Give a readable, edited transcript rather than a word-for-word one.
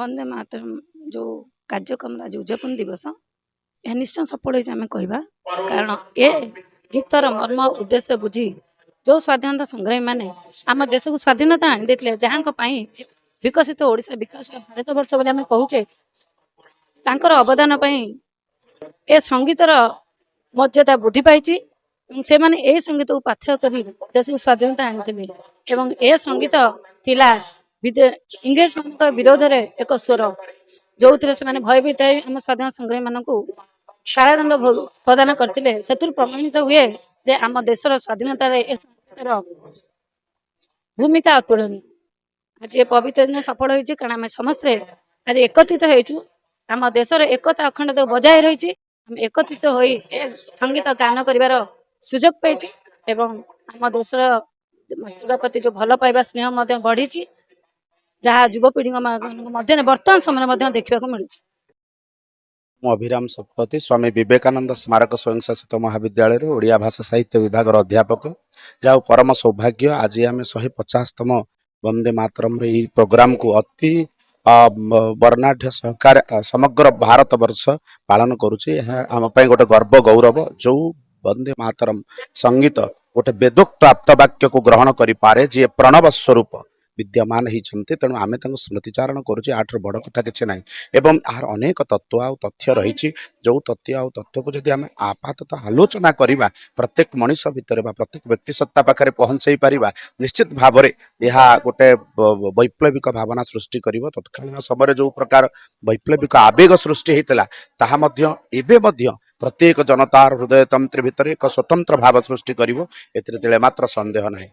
वंदे मातरम जो कार्यक्रम आज उद्यापन दिवस यह निश्चय सफल होमें कहवा कारण ए गीतर मर्म उद्देश्य बुझी जो स्वाधीनता संग्रामी मैंने आम देश को स्वाधीनता आनी जहाँ विकसित ओडिशा विकास भारत वर्ष बोली आम कहूचे अवदान ए संगीतर मर्यादा वृद्धि पाई से माने ए संगीत को पाथ्य कर देश को स्वाधीनता आनी एवं ए संगीत थिला इंग्रेज मान विरोध में एक स्वर जो से भयभीत आम स्वाधीन संग्रामी मान कारादंड प्रदान करते प्रमाणित हुए जे आम देशर स्वाधीनता भूमिका अतुलनीय। आज ये पवित्र दिन सफल होती कारण आम समस्ते आज एकत्रित हो आम देशर एकता अखंडता बजाय रही एकत्रित हो संगीत गान कर सुजोग पाई एवं आम देशर मातृका प्रति जो भल पाइबा स्नेह बढ़ी जहाँ युवपीढ़ी मध्य वर्तमान समय देखा मिलूँ। अभिराम सतपथी स्वामी विवेकानंद स्मारक स्वयं शासित महाविद्यालय ओडिया भाषा साहित्य विभाग अध्यापक जहाँ परम सौभाग्य आज आम 150तम वंदे मातरम प्रोग्राम को अति वर्णाढ़ सहकार समग्र भारत वर्ष पालन करुचे आम गोटे गर्व गौरव जो वंदे मातरम संगीत गोटे वेदोक्त प्राप्त वाक्य को ग्रहण करें जी प्रणव स्वरूप विद्यमान होती तेणु आम स्मृतिचारण करुचे आठ बड़ कथा किसी ना एवं आर अनेक तत्व आ तथ्य रही जो तथ्य आ तथ्य को जब आम आपातः आलोचना करवा प्रत्येक मनीष भितर प्रत्येक व्यक्ति सत्ता पाखे पहुंचाई पारिबा निश्चित भाव में यह गोटे वैप्लविक भावना सृष्टि कर तत्कालीन समय जो प्रकार वैप्लविक आवेग सृष्टि होता प्रत्येक जनतार हृदय तंत्र भितर एक स्वतंत्र भाव सृष्टि कर मात्र संदेह नहीं।